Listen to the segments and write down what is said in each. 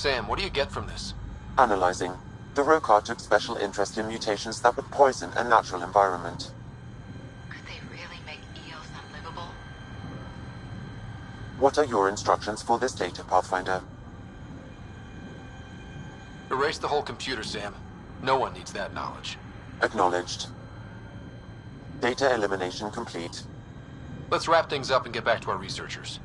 Sam, what do you get from this? Analyzing. The Rokar took special interest in mutations that would poison a natural environment. Could they really make eels unlivable? What are your instructions for this data, Pathfinder? Erase the whole computer, Sam. No one needs that knowledge. Acknowledged. Data elimination complete. Let's wrap things up and get back to our researchers.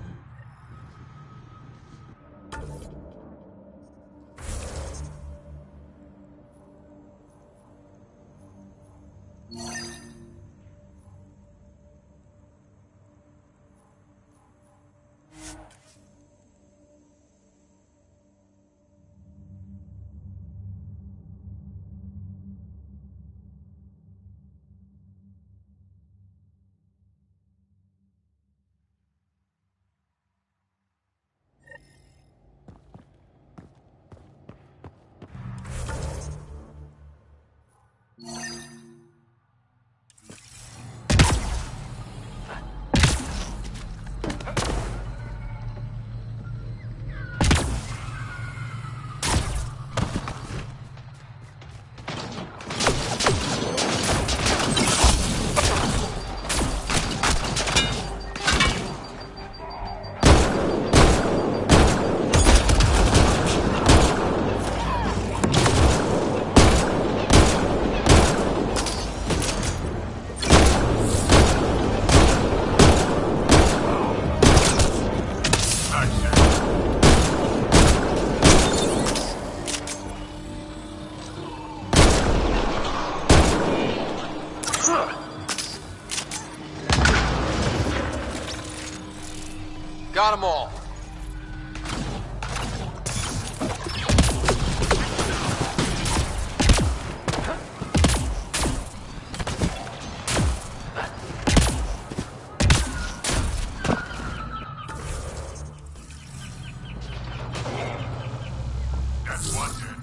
Got them all. That's one good.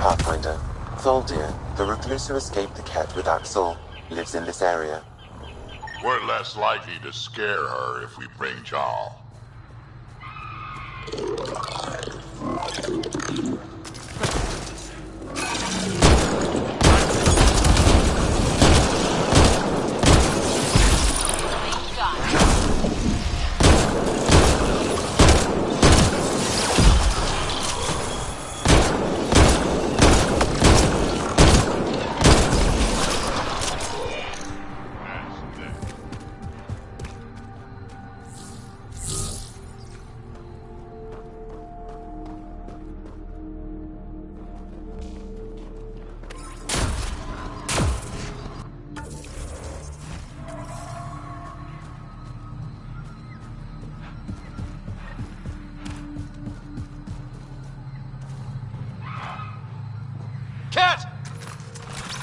Pathfinder. Tholdir, the recluse who escaped the cat with Axel, lives in this area. We're less likely to scare her if we bring Jarl.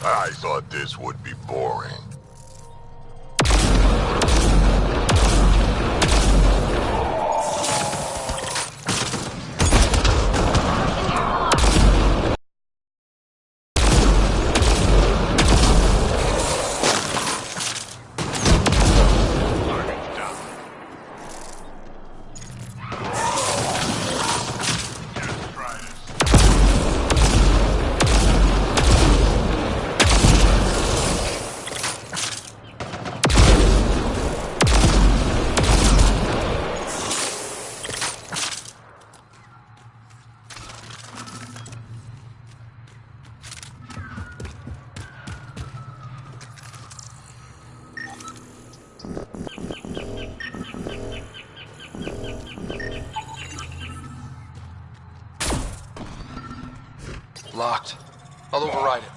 I thought this would be boring. Locked. I'll override it.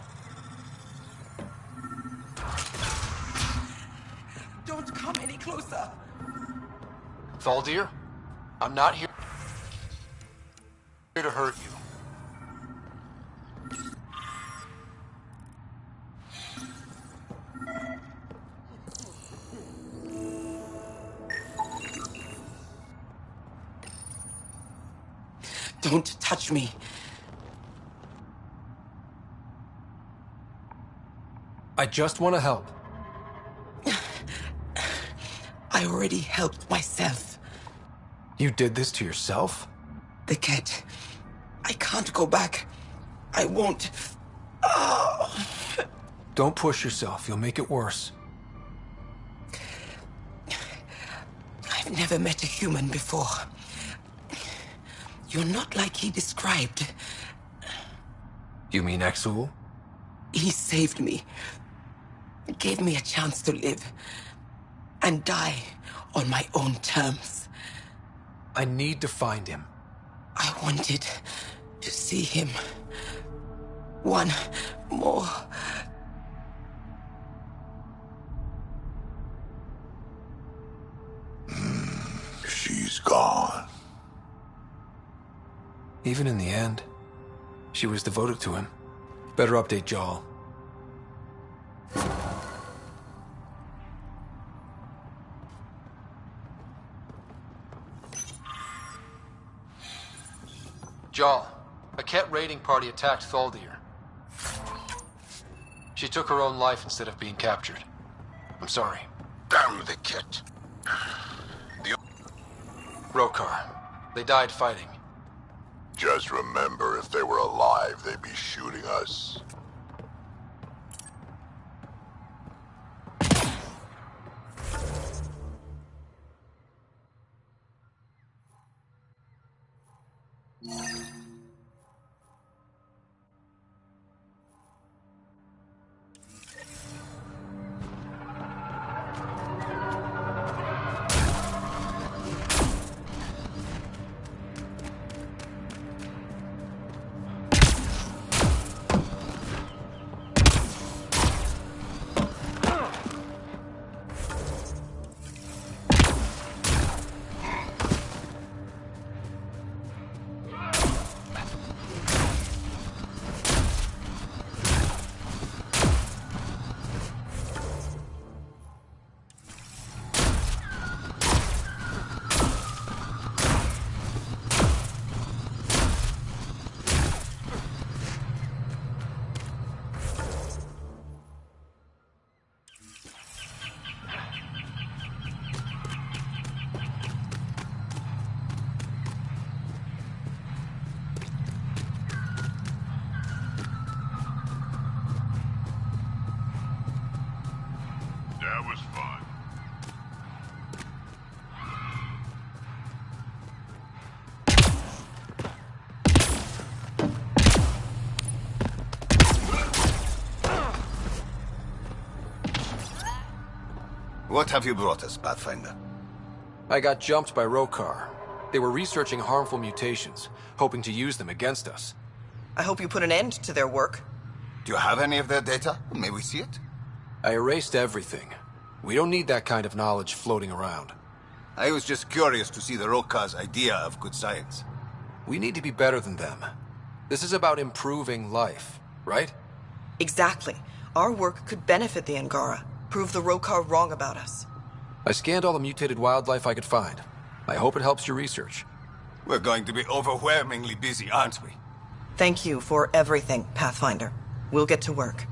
Don't come any closer. Thaldir, I'm not here to hurt you. Don't touch me. I just want to help. I already helped myself. You did this to yourself? The cat. I can't go back. I won't. Oh. Don't push yourself. You'll make it worse. I've never met a human before. You're not like he described. You mean Exul? He saved me. Gave me a chance to live. And die on my own terms. I need to find him. I wanted to see him. One more. She's gone. Even in the end, she was devoted to him. Better update Jal. Jal, a Ket raiding party attacked Thaldir. She took her own life instead of being captured. I'm sorry. Damn the Ket. Rokar. They died fighting. Just remember, if they were alive, they'd be shooting us. That was fun. What have you brought us, Pathfinder? I got jumped by Rokar. They were researching harmful mutations, hoping to use them against us. I hope you put an end to their work. Do you have any of their data? May we see it? I erased everything. We don't need that kind of knowledge floating around. I was just curious to see the Rokar's idea of good science. We need to be better than them. This is about improving life, right? Exactly. Our work could benefit the Angara. Prove the Rokar wrong about us. I scanned all the mutated wildlife I could find. I hope it helps your research. We're going to be overwhelmingly busy, aren't we? Thank you for everything, Pathfinder. We'll get to work.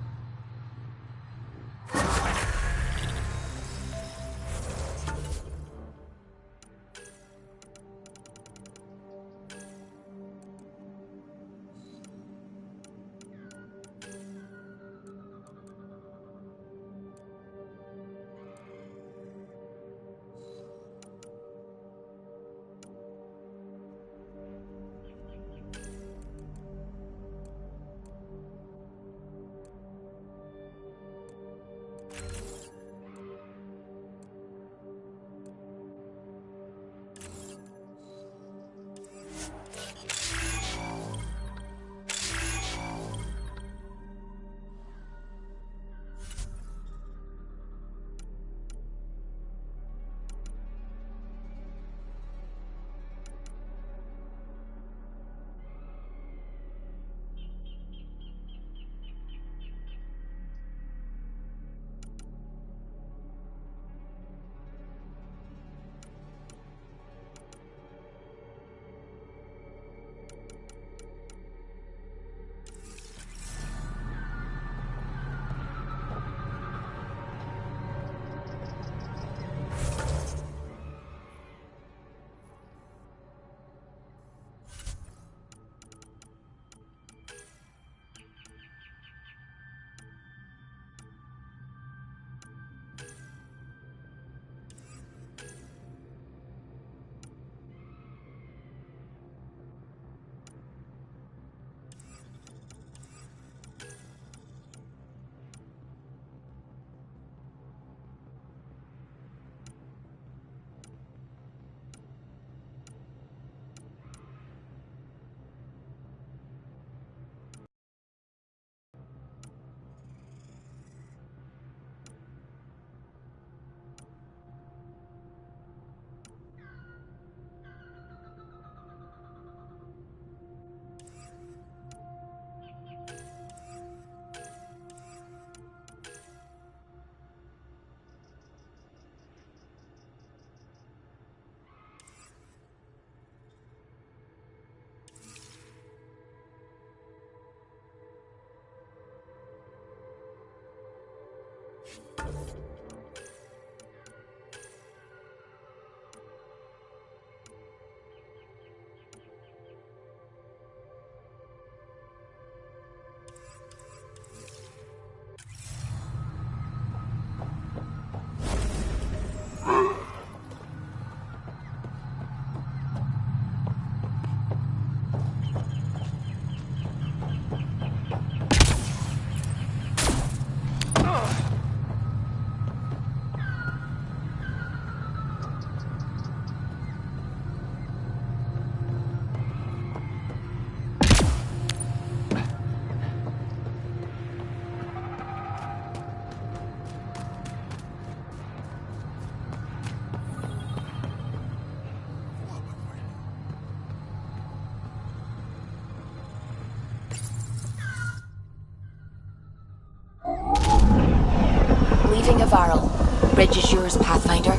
Leaving a Varl. Reg is yours, Pathfinder.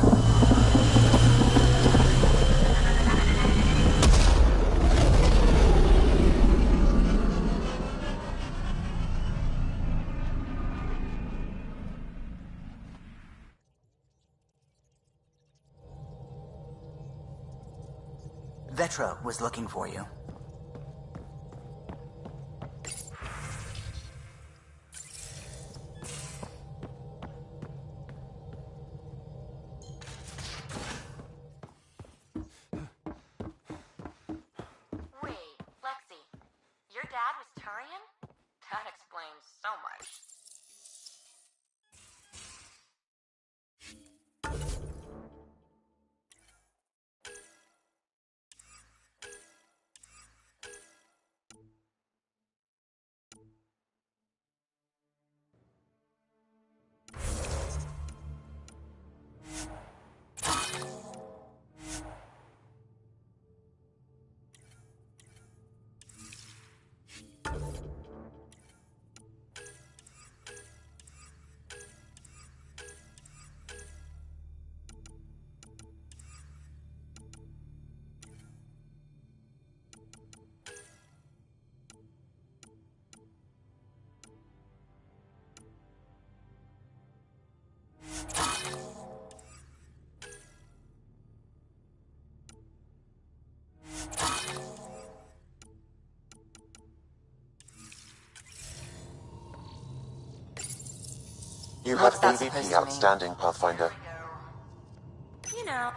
Vetra was looking for you. Wait, Lexi, your dad was Turian? That explains so much. You What's have that supposed AVP to mean? outstanding, Pathfinder. You know.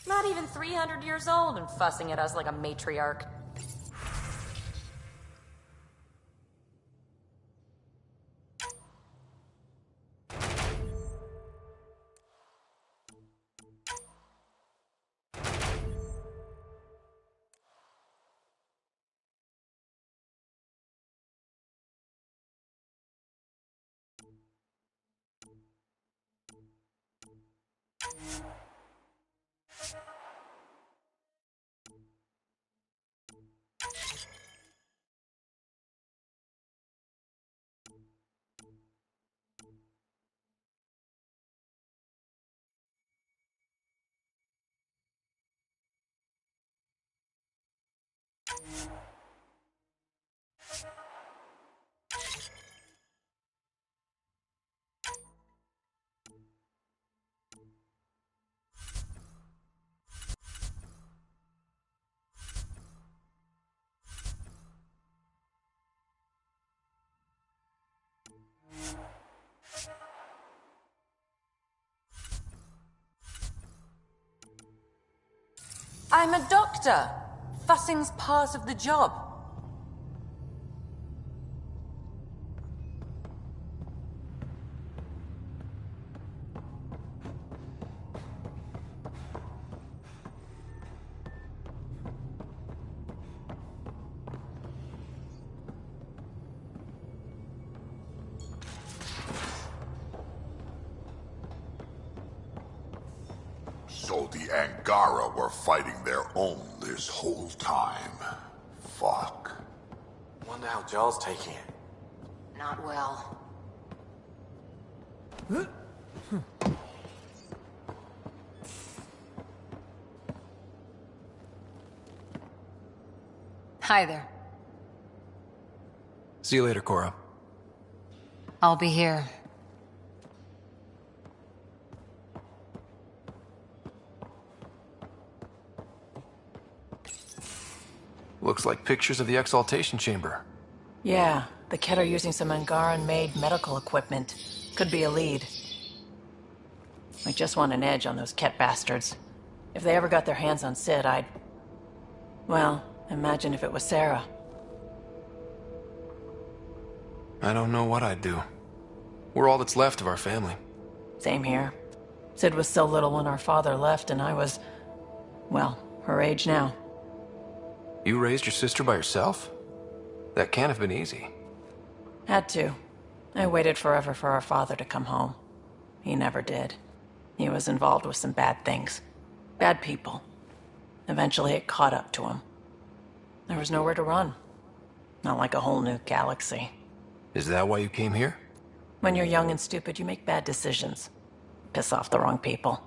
Not even 300 years old and fussing at us like a matriarch. I'm a doctor. Fussing's part of the job. So the Angara were fighting their own this whole time. Fuck. Wonder how Jaw's taking it. Not well. Hi there. See you later, Cora. I'll be here. Looks like pictures of the exaltation chamber. Yeah, the Ket are using some Angaran-made medical equipment. Could be a lead. I just want an edge on those Ket bastards. If they ever got their hands on Sid, I'd... Well, imagine if it was Sarah. I don't know what I'd do. We're all that's left of our family. Same here. Sid was so little when our father left, and I was, well, her age now. You raised your sister by yourself? That can't have been easy. Had to. I waited forever for our father to come home. He never did. He was involved with some bad things. Bad people. Eventually it caught up to him. There was nowhere to run. Not like a whole new galaxy. Is that why you came here? When you're young and stupid, you make bad decisions. Piss off the wrong people.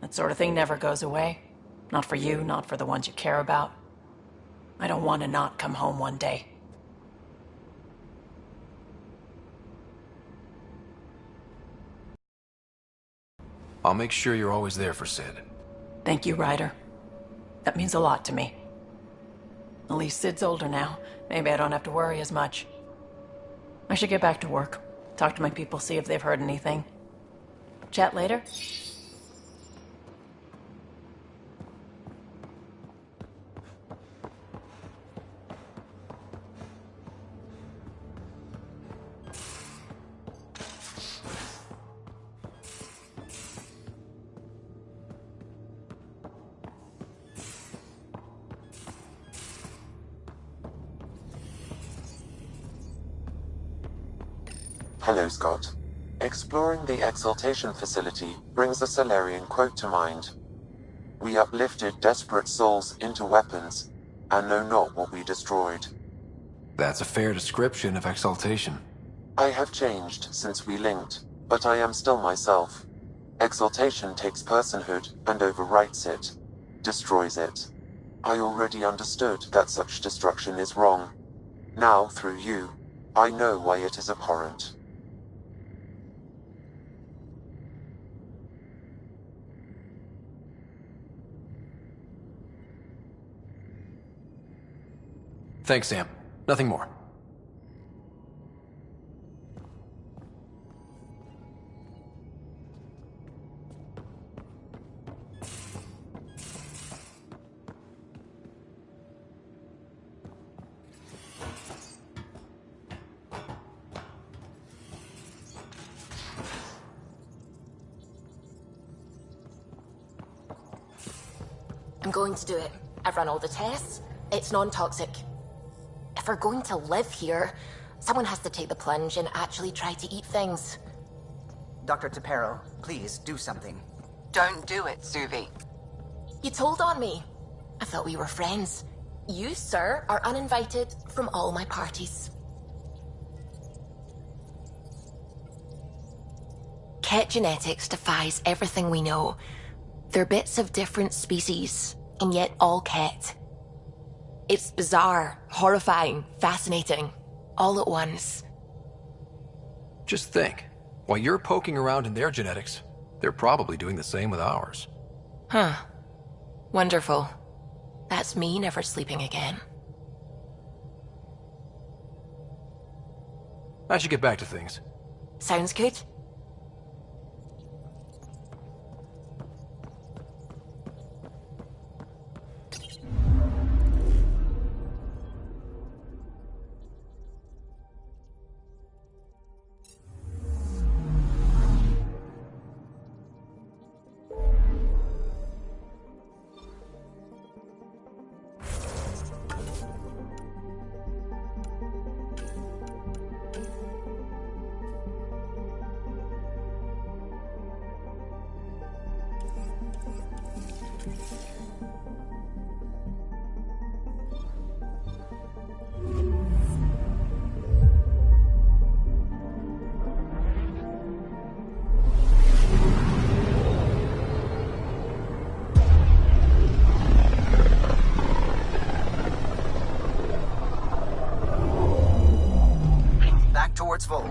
That sort of thing never goes away. Not for you, not for the ones you care about. I don't want to not come home one day. I'll make sure you're always there for Sid. Thank you, Ryder. That means a lot to me. At least Sid's older now. Maybe I don't have to worry as much. I should get back to work. Talk to my people, see if they've heard anything. Chat later? Hello, Scott. Exploring the Exaltation facility brings a Solarian quote to mind. We uplifted desperate souls into weapons, and know not what we destroyed. That's a fair description of Exaltation. I have changed since we linked, but I am still myself. Exaltation takes personhood and overwrites it, destroys it. I already understood that such destruction is wrong. Now, through you, I know why it is abhorrent. Thanks, Sam. Nothing more. I'm going to do it. I've run all the tests. It's non-toxic. If we're going to live here, someone has to take the plunge and actually try to eat things. Dr. Tapero, please do something. Don't do it, Suvi. You told on me. I thought we were friends. You, sir, are uninvited from all my parties. Ket genetics defies everything we know. They're bits of different species, and yet all Ket. It's bizarre, horrifying, fascinating, all at once. Just think, while you're poking around in their genetics, they're probably doing the same with ours. Huh. Wonderful. That's me never sleeping again. I should get back to things. Sounds good. Towards Vold.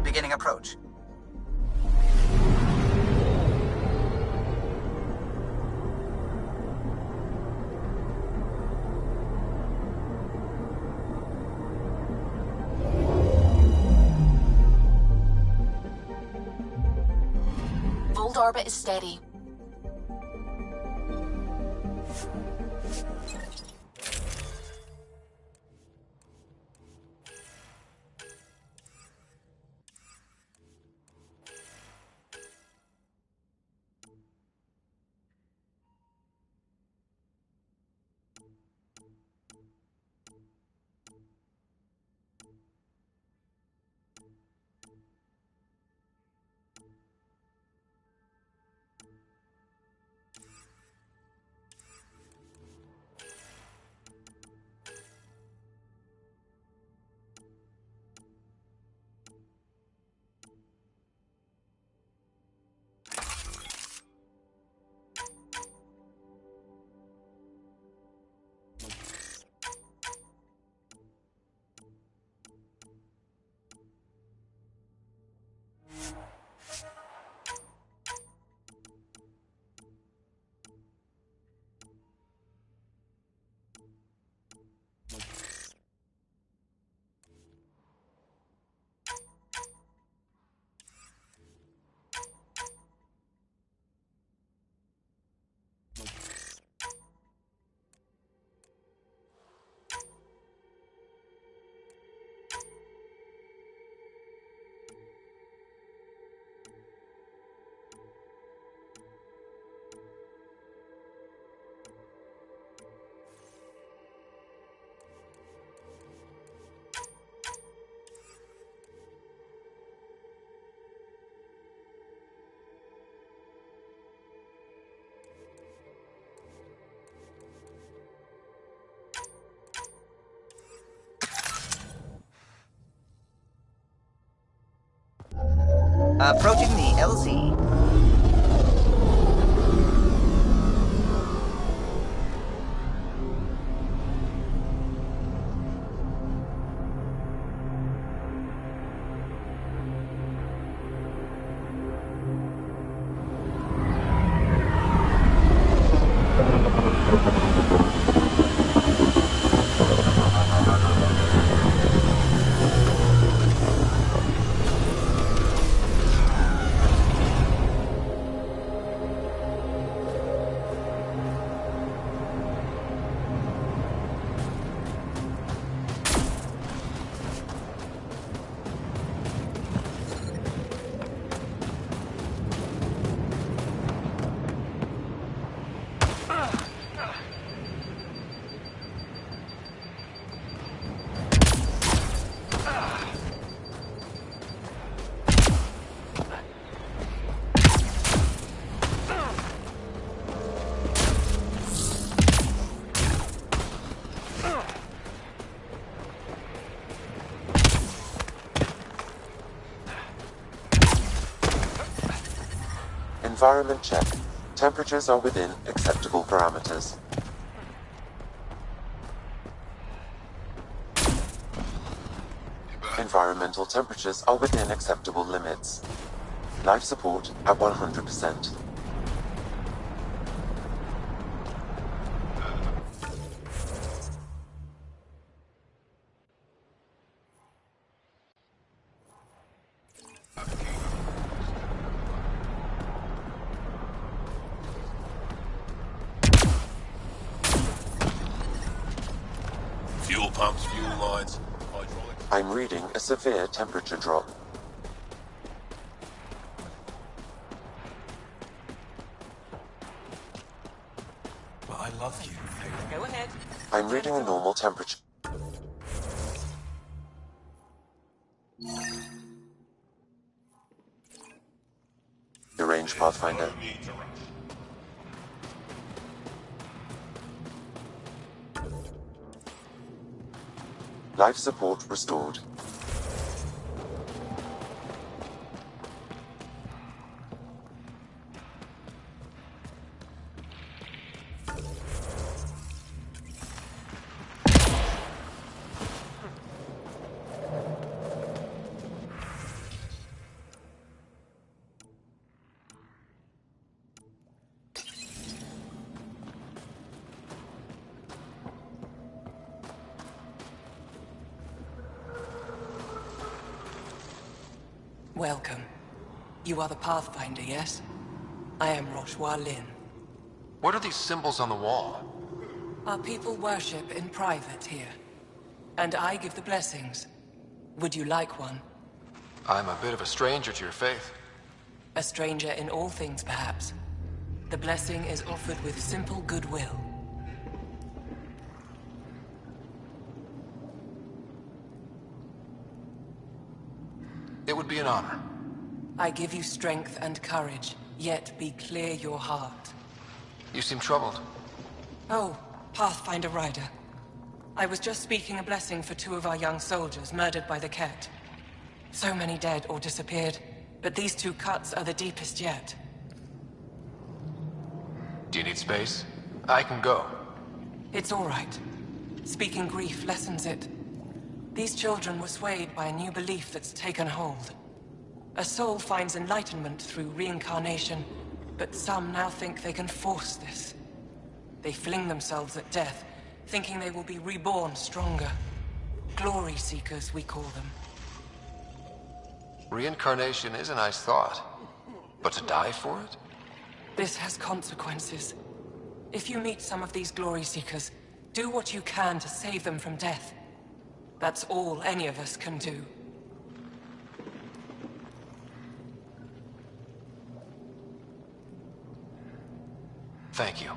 Beginning approach. orbit is steady. Approaching the LZ. Environment check. Temperatures are within acceptable parameters. Environmental temperatures are within acceptable limits. Life support at 100%. Fuel pumps, fuel lines, hydraulic. I'm reading a severe temperature drop. Well, I love you. Go ahead. I'm reading a normal temperature. Deranged Pathfinder. Life support restored. Welcome. You are the Pathfinder, yes? I am Roshua Lin. What are these symbols on the wall? Our people worship in private here. And I give the blessings. Would you like one? I'm a bit of a stranger to your faith. A stranger in all things, perhaps. The blessing is offered with simple goodwill. It would be an honor. I give you strength and courage, yet be clear your heart. You seem troubled. Oh, Pathfinder Ryder. I was just speaking a blessing for 2 of our young soldiers murdered by the Ket. So many dead or disappeared, but these 2 cuts are the deepest yet. Do you need space? I can go. It's all right. Speaking grief lessens it. These children were swayed by a new belief that's taken hold. A soul finds enlightenment through reincarnation, but some now think they can force this. They fling themselves at death, thinking they will be reborn stronger. Glory seekers, we call them. Reincarnation is a nice thought. But to die for it? This has consequences. If you meet some of these glory seekers, do what you can to save them from death. That's all any of us can do. Thank you.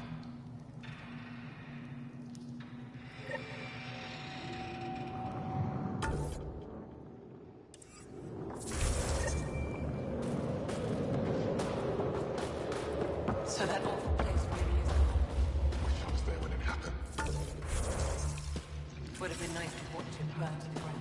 So that awful place really is. I was there when it happened. Would have been nice to watch it burn to the ground.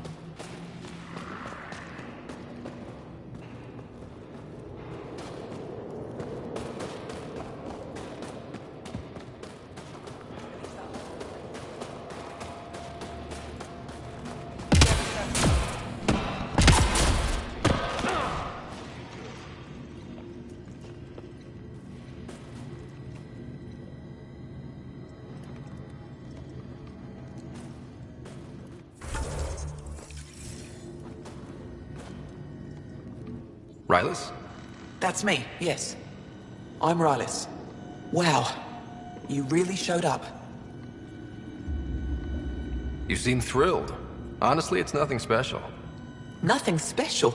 Rylas? That's me, yes. I'm Rylas. Wow, you really showed up. You seem thrilled. Honestly, it's nothing special. Nothing special.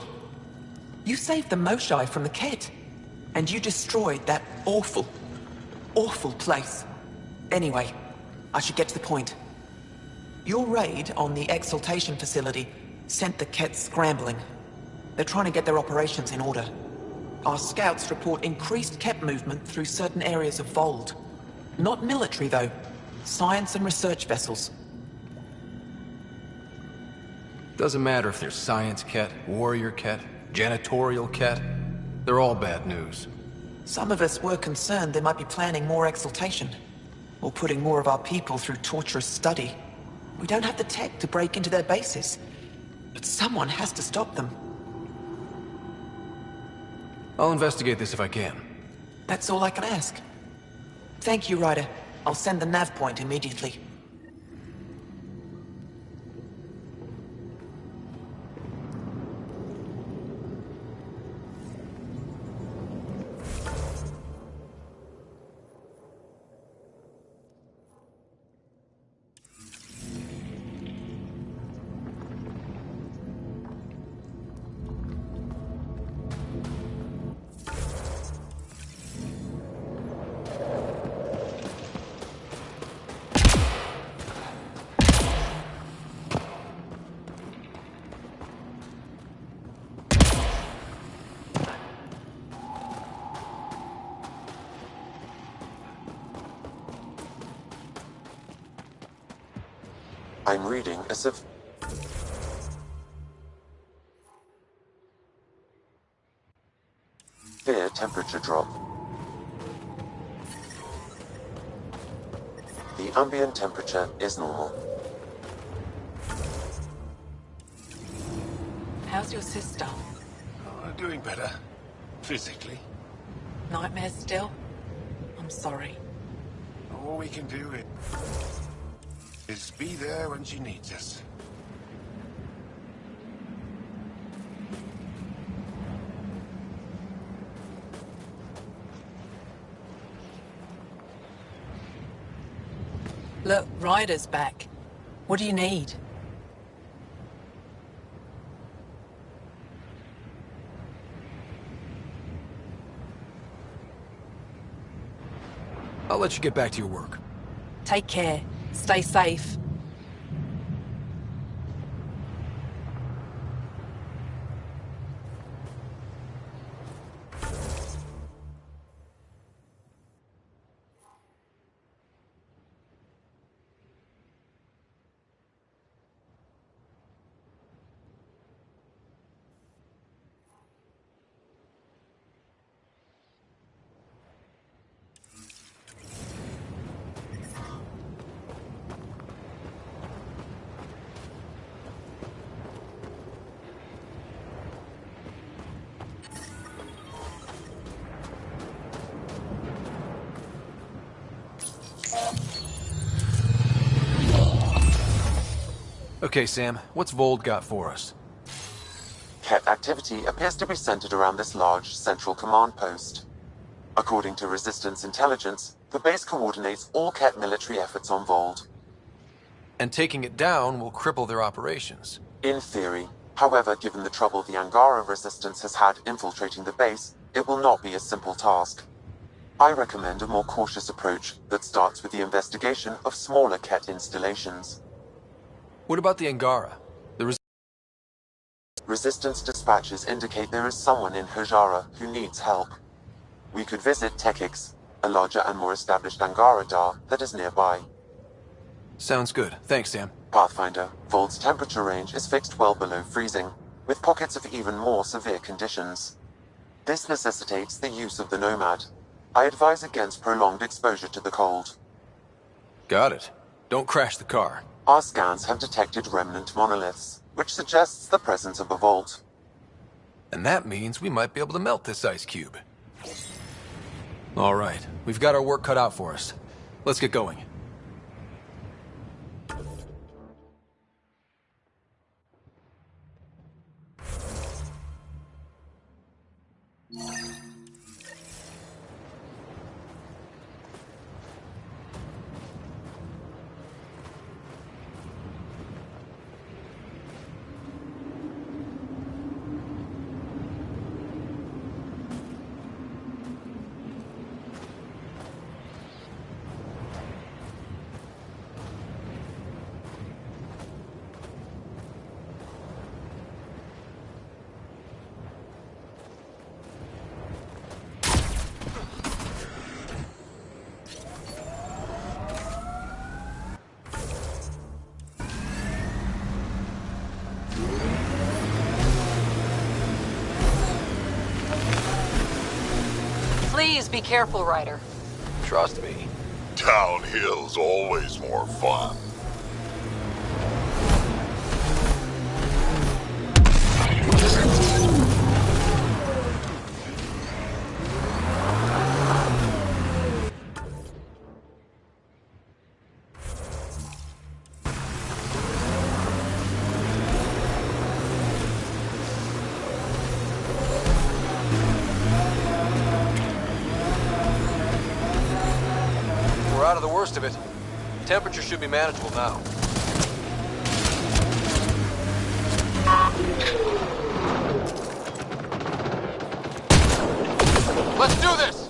You saved the Moshai from the Ket. And you destroyed that awful, awful place. Anyway, I should get to the point. Your raid on the exaltation facility sent the Ket scrambling. They're trying to get their operations in order. Our scouts report increased Ket movement through certain areas of Vold. Not military, though. Science and research vessels. Doesn't matter if they're science Ket, warrior Ket, janitorial Ket. They're all bad news. Some of us were concerned they might be planning more exaltation. Or putting more of our people through torturous study. We don't have the tech to break into their bases. But someone has to stop them. I'll investigate this if I can. That's all I can ask. Thank you, Ryder. I'll send the nav point immediately. I'm reading as if... Fear temperature drop. The ambient temperature is normal. How's your sister? Doing better. Physically. Nightmares still? I'm sorry. All we can do is be there when she needs us. Look, Ryder's back. What do you need? I'll let you get back to your work. Take care. Stay safe. Okay, Sam, what's Vold got for us? Ket activity appears to be centered around this large central command post. According to Resistance intelligence, the base coordinates all Ket military efforts on Vold. And taking it down will cripple their operations. In theory. However, given the trouble the Angara Resistance has had infiltrating the base, it will not be a simple task. I recommend a more cautious approach that starts with the investigation of smaller Ket installations. What about the Angara? Resistance dispatches indicate there is someone in Hajara who needs help. We could visit Tekix, a larger and more established Angara Dar that is nearby. Sounds good. Thanks, Sam. Pathfinder, Vold's temperature range is fixed well below freezing, with pockets of even more severe conditions. This necessitates the use of the Nomad. I advise against prolonged exposure to the cold. Got it. Don't crash the car. Our scans have detected remnant monoliths, which suggests the presence of a vault. And that means we might be able to melt this ice cube. All right, we've got our work cut out for us. Let's get going. Please be careful, Ryder. Trust me. Downhill's always more fun. We're out of the worst of it. Temperature should be manageable now. Let's do this!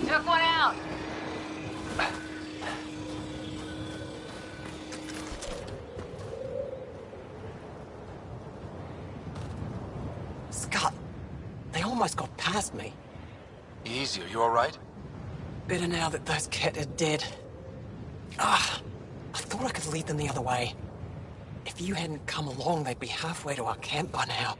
Took one out. Scott, they almost got past me. Easy, are you alright? Better now that those Ket are dead. I thought I could lead them the other way. If you hadn't come along, they'd be halfway to our camp by now.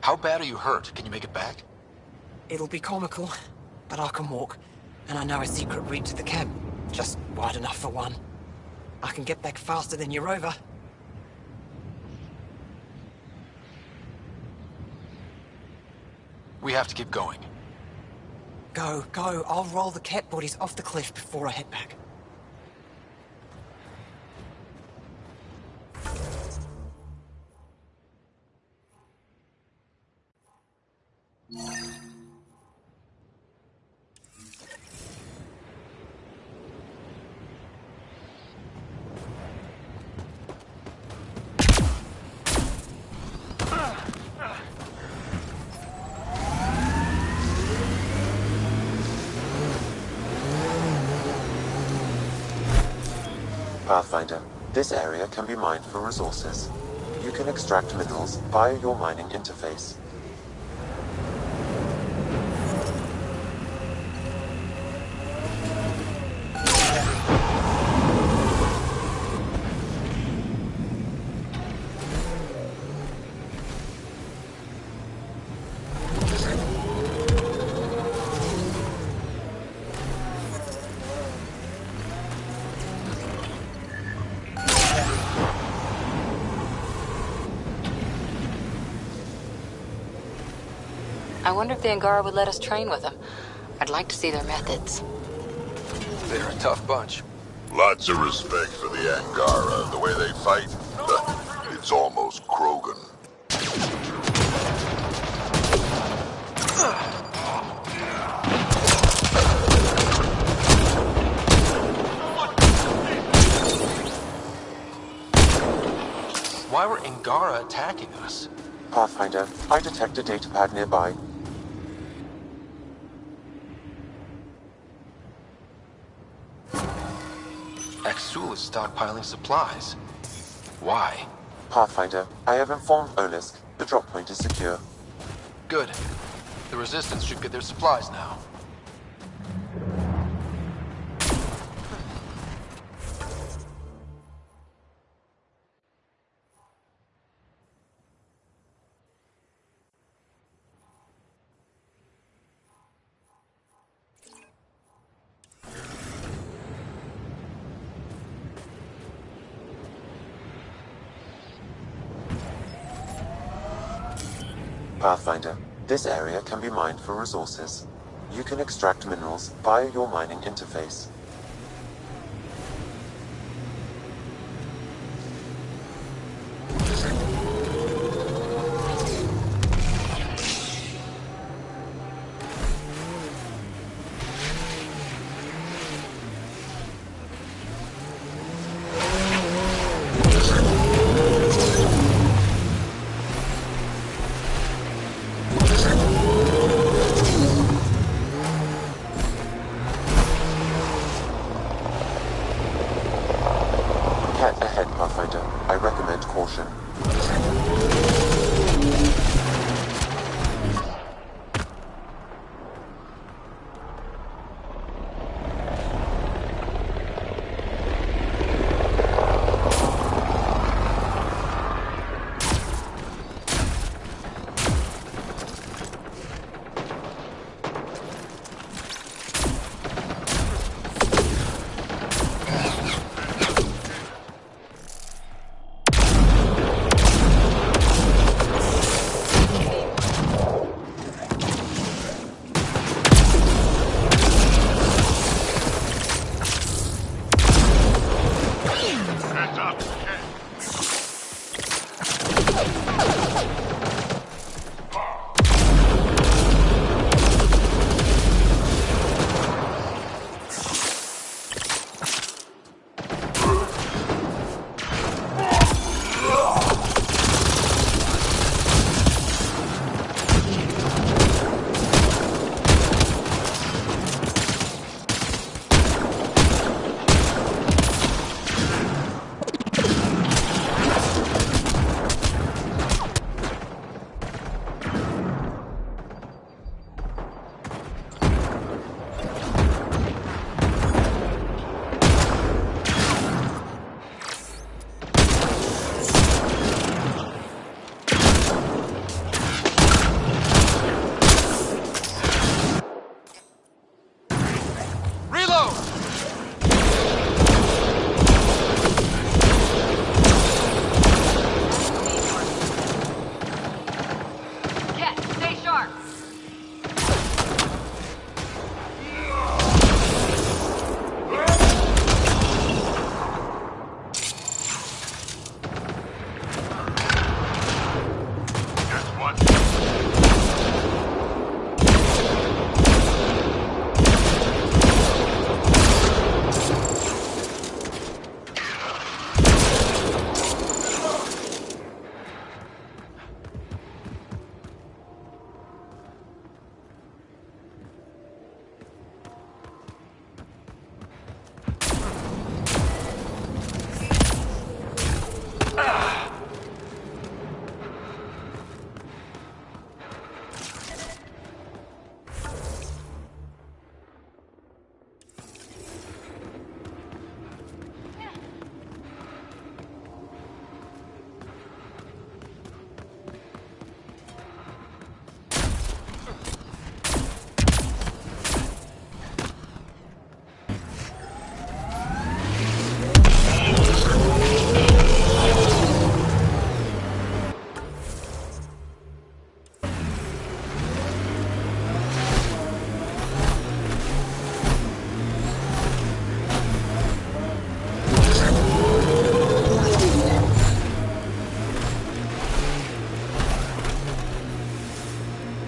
How bad are you hurt? Can you make it back? It'll be comical, but I can walk. And I know a secret route to the camp. Just wide enough for one. I can get back faster than your rover. We have to keep going. Go, go. I'll roll the cat bodies off the cliff before I head back. Pathfinder, this area can be mined for resources. You can extract minerals via your mining interface. I wonder if the Angara would let us train with them. I'd like to see their methods. They're a tough bunch. Lots of respect for the Angara. The way they fight, it's almost Krogan. Why were Angara attacking us? Pathfinder, I detect a datapad nearby. Axul is stockpiling supplies. Why? Pathfinder, I have informed Olisk. The drop point is secure. Good. The Resistance should get their supplies now. Pathfinder, this area can be mined for resources. You can extract minerals via your mining interface.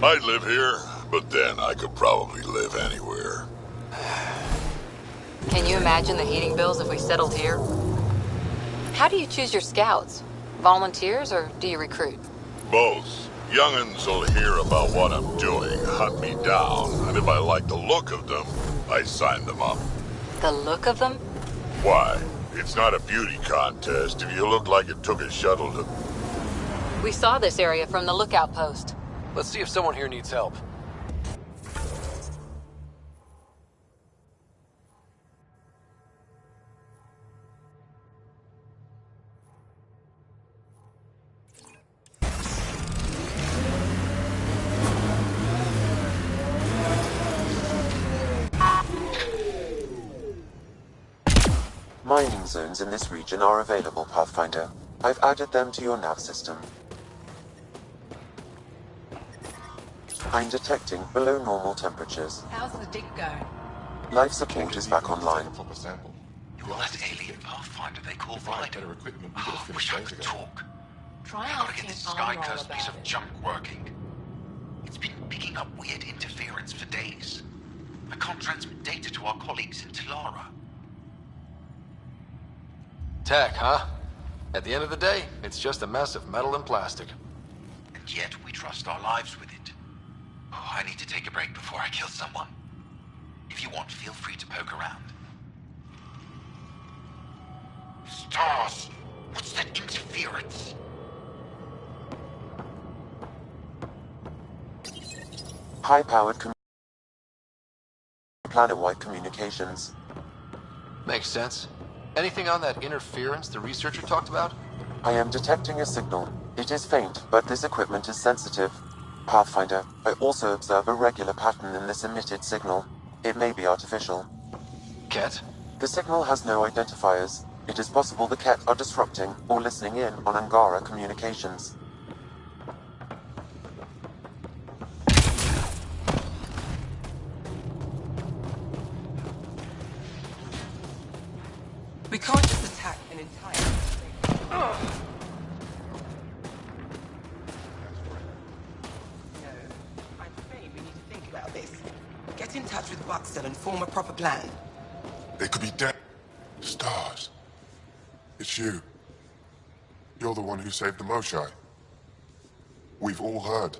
I'd live here, but then I could probably live anywhere. Can you imagine the heating bills if we settled here? How do you choose your scouts? Volunteers, or do you recruit? Both. Young'uns will hear about what I'm doing, hunt me down, and if I like the look of them, I sign them up. The look of them? Why? It's not a beauty contest if you look like it took a shuttle to... We saw this area from the lookout post. Let's see if someone here needs help. Mining zones in this region are available, Pathfinder. I've added them to your nav system. I'm detecting below normal temperatures. How's the dig going? Life support is back online. You're that alien Pathfinder they call Ryder. Oh, I wish I could talk. Try I've got to get asking this Arnold sky-cursed piece about of it. junk working. It's been picking up weird interference for days. I can't transmit data to our colleagues in Talara. Tech, huh? At the end of the day, it's just a mess of metal and plastic. And yet we trust our lives with it. Oh, I need to take a break before I kill someone. If you want, feel free to poke around. Stars! What's that interference? High-powered planet-wide communications. Makes sense. Anything on that interference the researcher talked about? I am detecting a signal. It is faint, but this equipment is sensitive. Pathfinder, I also observe a regular pattern in this emitted signal. It may be artificial. Ket? The signal has no identifiers. It is possible the Ket are disrupting or listening in on Angara communications. We can't just attack an entire thing. No, I'm afraid we need to think about this. Get in touch with Buxton and form a proper plan. They could be dead. Stars. It's you. You're the one who saved the Moshai. We've all heard.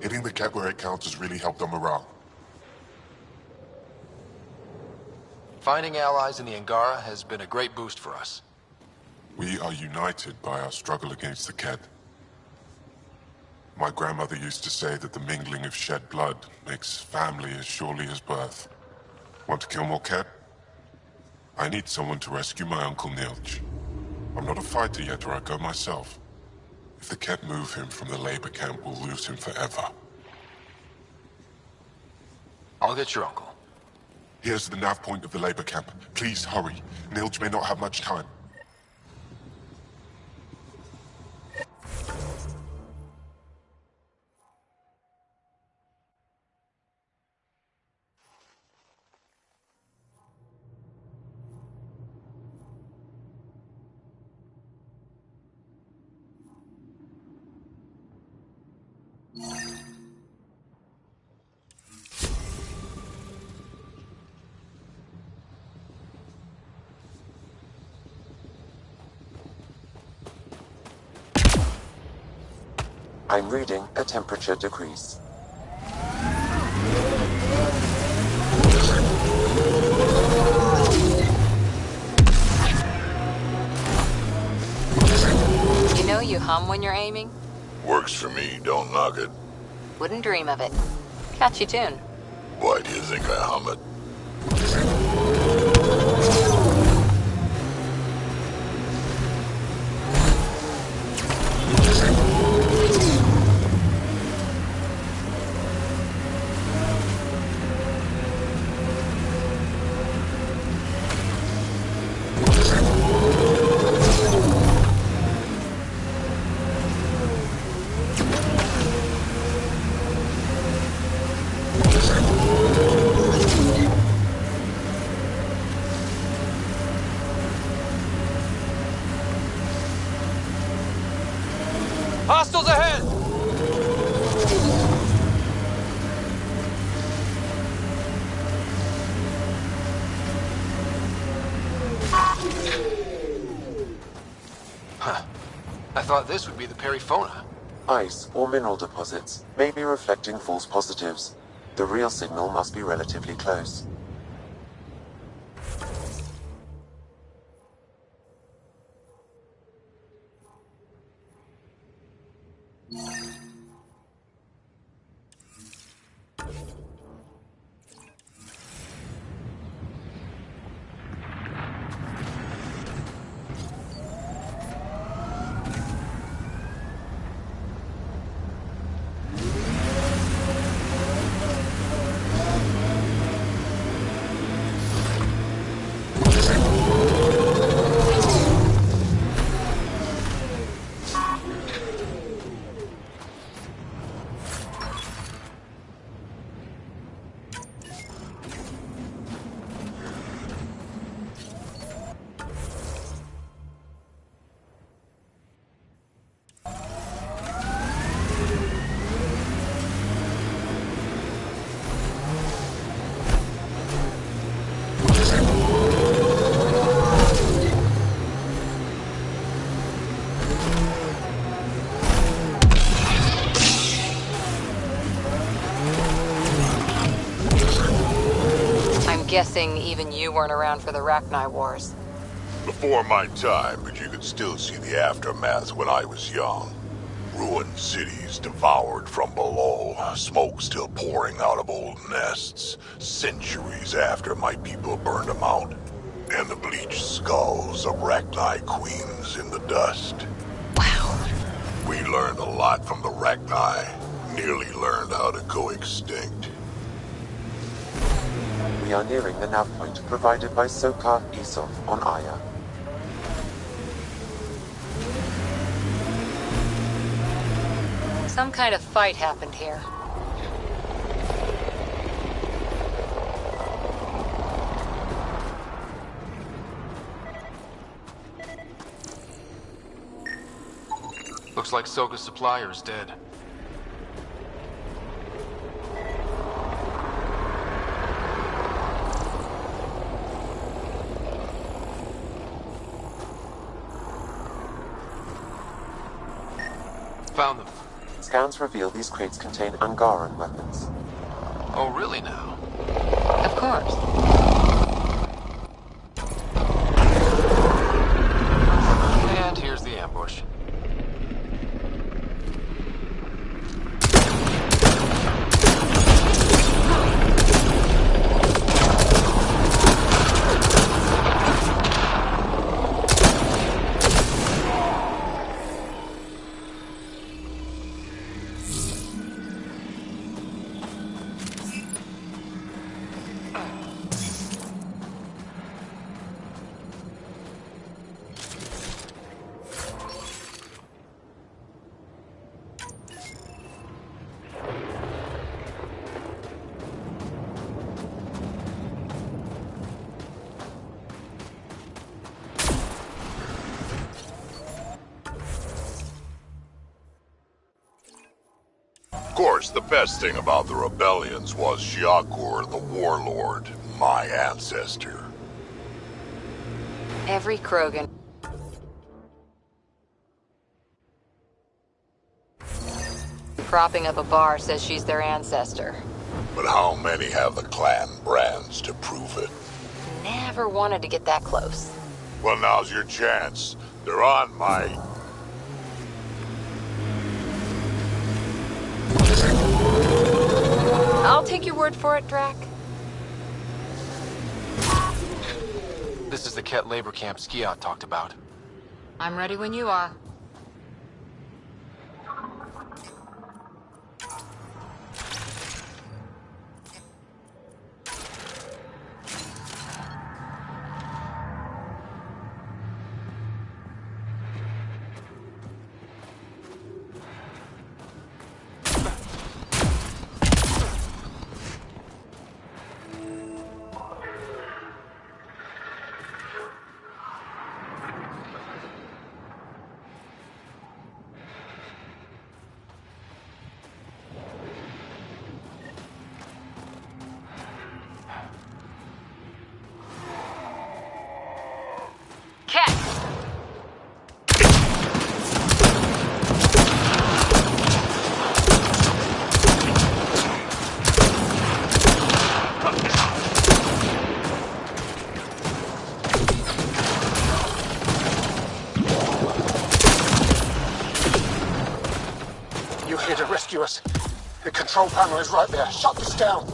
Hitting the Ket where it counts has really helped our morale. Finding allies in the Angara has been a great boost for us. We are united by our struggle against the Ket. My grandmother used to say that the mingling of shed blood makes family as surely as birth. Want to kill more Ket? I need someone to rescue my Uncle Nilch. I'm not a fighter yet, or I'd go myself. If the Ket move him from the labor camp, we'll lose him forever. I'll get your uncle. Here's the nav point of the labor camp. Please hurry. Nilch may not have much time. I'm reading a temperature decrease. You know you hum when you're aiming? Works for me, don't knock it. Wouldn't dream of it. Catchy tune. Why do you think I hum it? thought this would be the perifauna. Ice or mineral deposits may be reflecting false positives. The real signal must be relatively close. Guessing even you weren't around for the Rachni Wars. Before my time, but you could still see the aftermath when I was young. Ruined cities devoured from below, smoke still pouring out of old nests, centuries after my people burned them out, and the bleached skulls of Rachni queens in the dust. Wow. We learned a lot from the Rachni, nearly learned how to go extinct. We are nearing the nav point provided by Sokar Isov on Aya. Some kind of fight happened here. Looks like Soka's supplier is dead. Found them. Scans reveal these crates contain Angaran weapons. Oh, really now? Of course. And here's the ambush. Of course, the best thing about the rebellions was Shiakur the Warlord, my ancestor. Every Krogan. Propping up a bar says she's their ancestor. But how many have the clan brands to prove it? Never wanted to get that close. Well, now's your chance. They're on my... I'll take your word for it, Drac. This is the Ket labor camp Skiot talked about. I'm ready when you are. here to rescue us. The control panel is right there. Shut this down.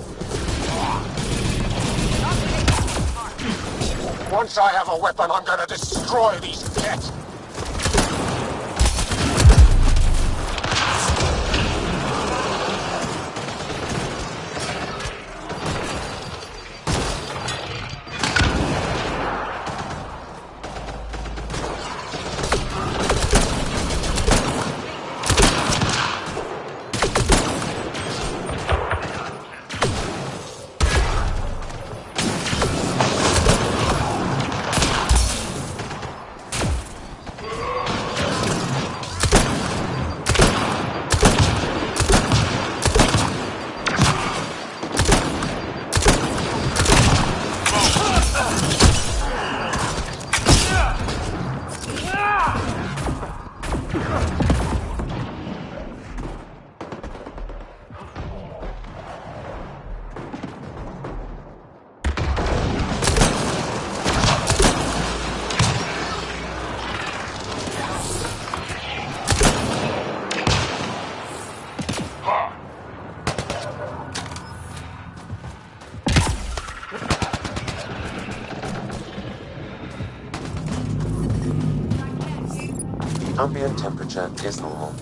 Once I have a weapon, I'm gonna destroy these jets. Ambient temperature is normal.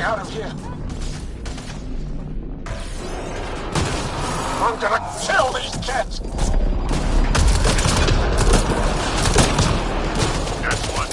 Out of here. I'm gonna kill these kids. Guess what?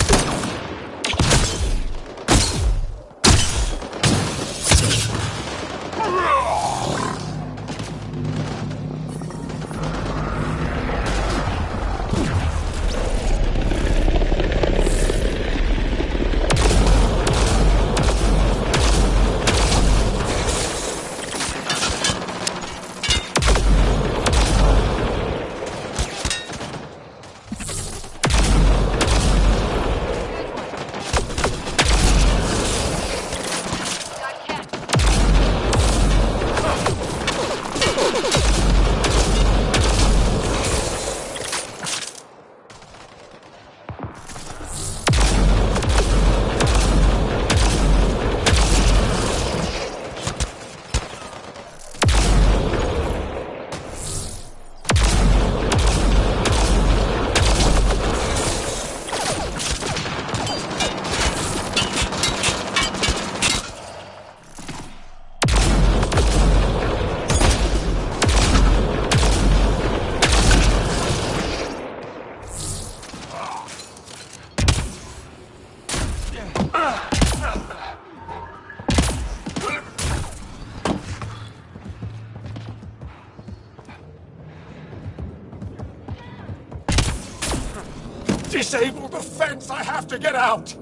Disable the fence! I have to get out!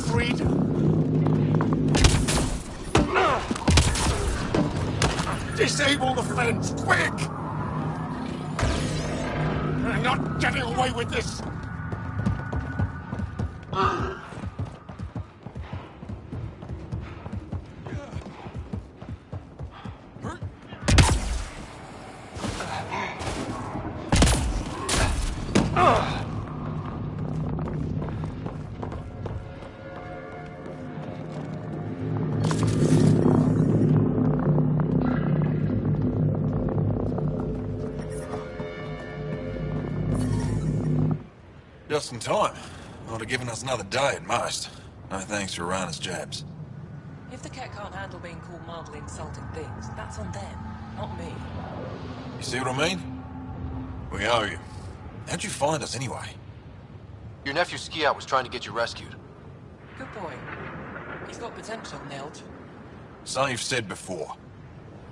Freedom! Disable the fence, quick! You're not getting away with this! Just in time. Would have given us another day at most. No thanks to Rana's jabs. If the cat can't handle being called mildly insulting things, that's on them, not me. You see what I mean? We owe you. How'd you find us anyway? Your nephew Ski-Out was trying to get you rescued. Good boy. He's got potential, Nilge. So you've said before.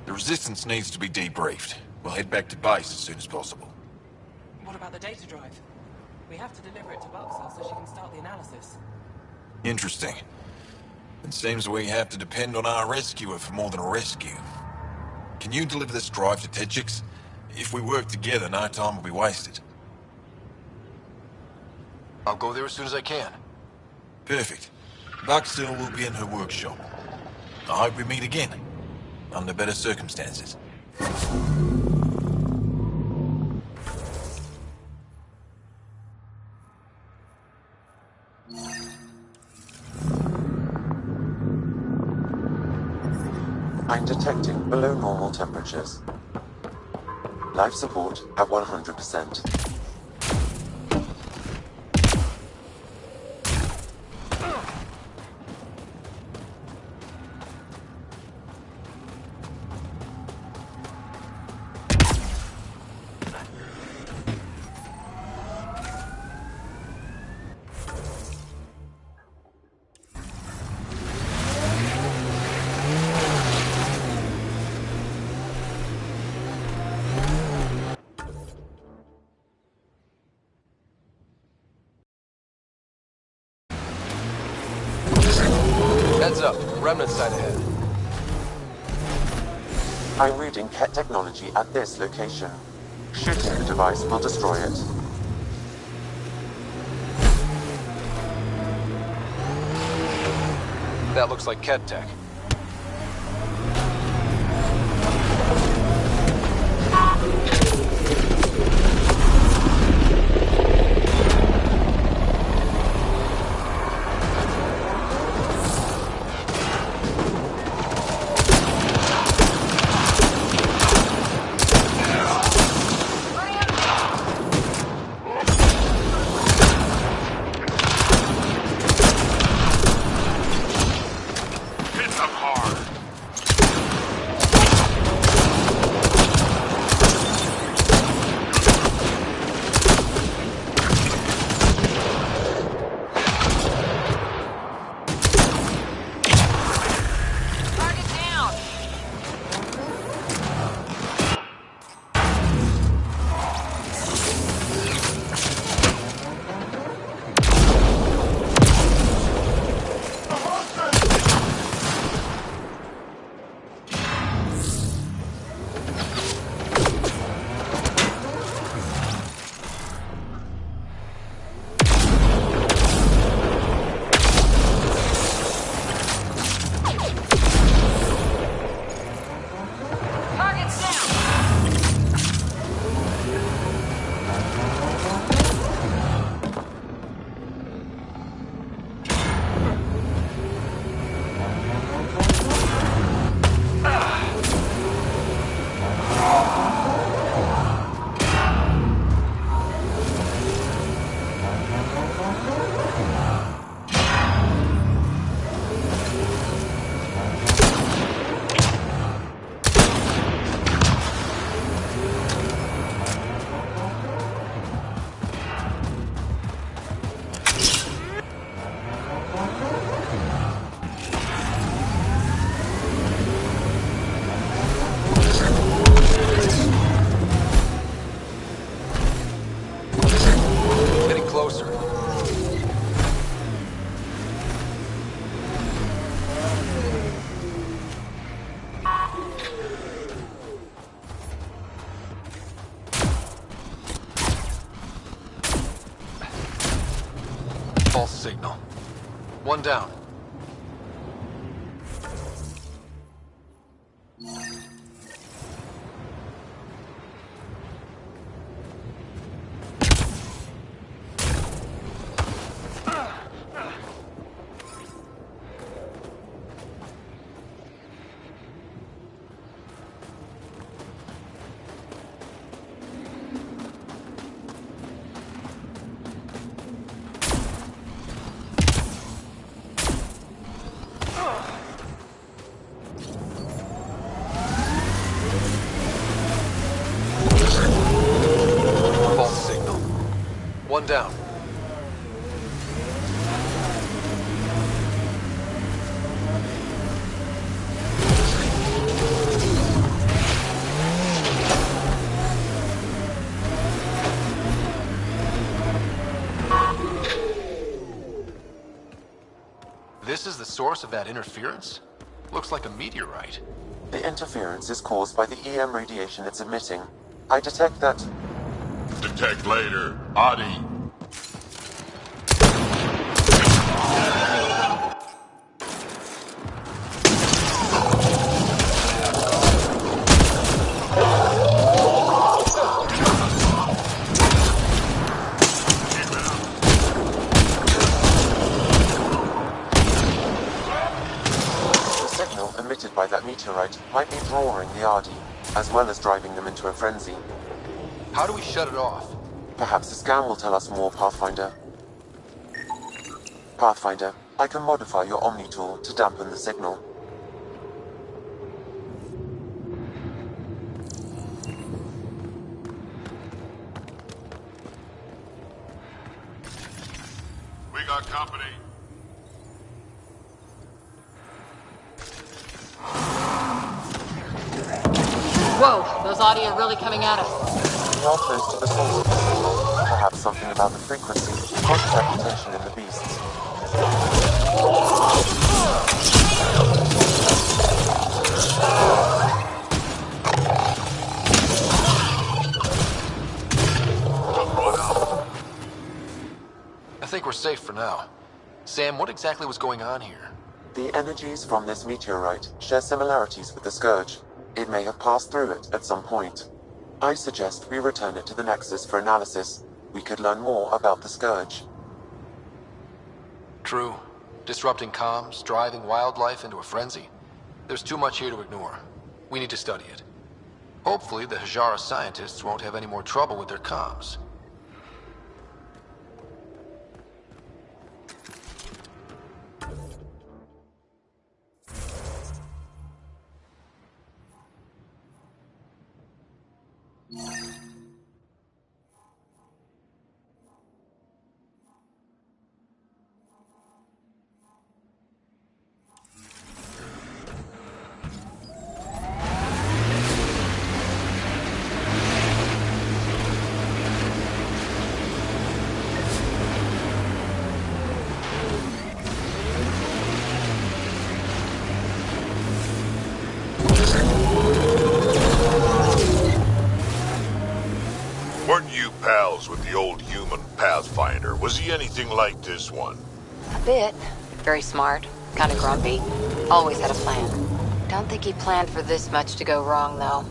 The Resistance needs to be debriefed. We'll head back to base as soon as possible. What about the data drive? We have to deliver it to Buxel so she can start the analysis. Interesting. It seems we have to depend on our rescuer for more than a rescue. Can you deliver this drive to Tedchix? If we work together, no time will be wasted. I'll go there as soon as I can. Perfect. Buxel will be in her workshop. I hope we meet again, under better circumstances. I'm detecting below normal temperatures. Life support at 100%. Heads up, Remnant side ahead. I'm reading Ket technology at this location. Shooting the device will destroy it. That looks like Ket tech. signal. One down. One down. This is the source of that interference? Looks like a meteorite. The interference is caused by the EM radiation it's emitting. I detect that... Detect later. Adi. The signal emitted by that meteorite might be drawing the Ardi, as well as driving them into a frenzy. How do we shut it off? Perhaps the scan will tell us more, Pathfinder. Pathfinder, I can modify your Omni tool to dampen the signal. We got company. Whoa, those audio are really coming at us. We are close to the source of the signal. Perhaps something about the frequency causes reputation in the beasts. I think we're safe for now. Sam, what exactly was going on here? The energies from this meteorite share similarities with the Scourge. It may have passed through it at some point. I suggest we return it to the Nexus for analysis. We could learn more about the Scourge. True. Disrupting comms, driving wildlife into a frenzy. There's too much here to ignore. We need to study it. Hopefully the Hajara scientists won't have any more trouble with their comms. Weren't you pals with the old human Pathfinder? Was he anything like this one? A bit. Very smart. Kind of grumpy. Always had a plan. Don't think he planned for this much to go wrong, though.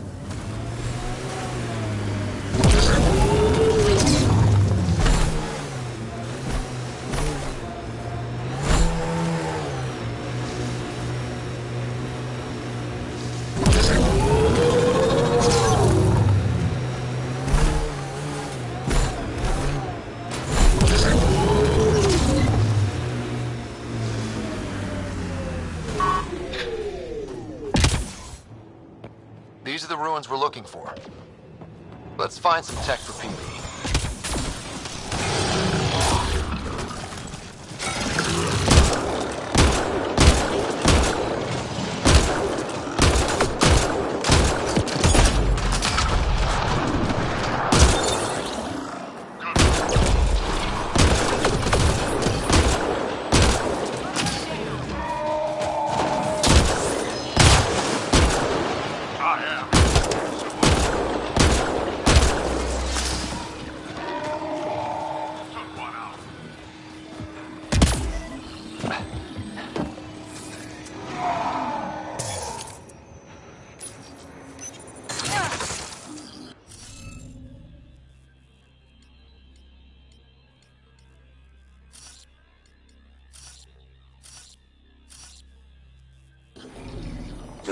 These are the ruins we're looking for. Let's find some tech for PP.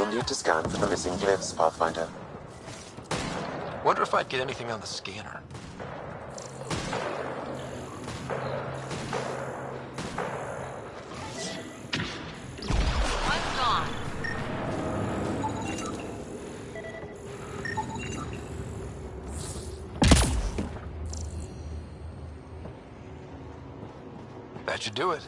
You'll need to scan for the missing glyphs, Pathfinder. Wonder if I'd get anything on the scanner. What's gone? That should do it.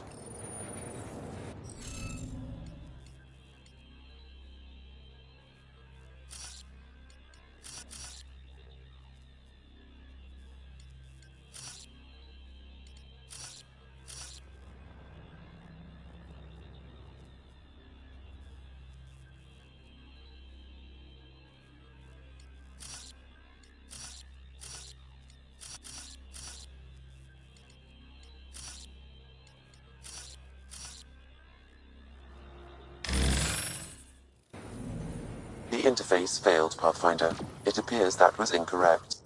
The interface failed, Pathfinder. It appears that was incorrect.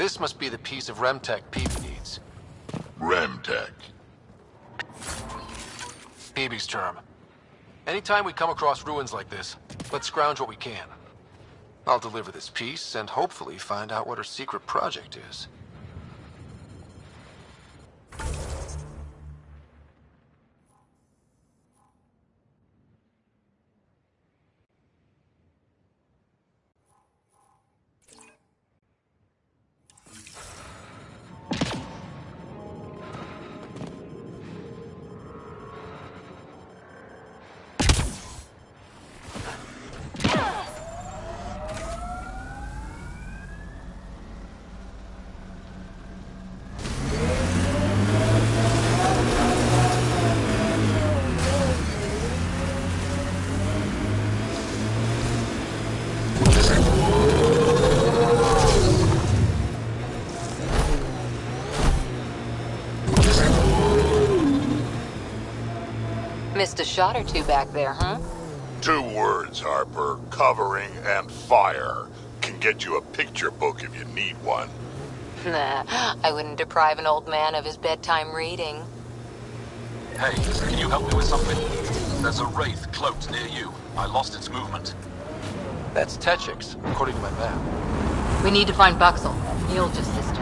This must be the piece of Remtech Peebee needs. Remtech? Peebee's term. Anytime we come across ruins like this, let's scrounge what we can. I'll deliver this piece and hopefully find out what her secret project is. Missed a shot or two back there, huh? 2 words, Harper. Covering and fire. Can get you a picture book if you need one. Nah, I wouldn't deprive an old man of his bedtime reading. Hey, can you help me with something? There's a wraith cloaked near you. I lost its movement. That's Techix, according to my map. We need to find Buxel, Neil's sister.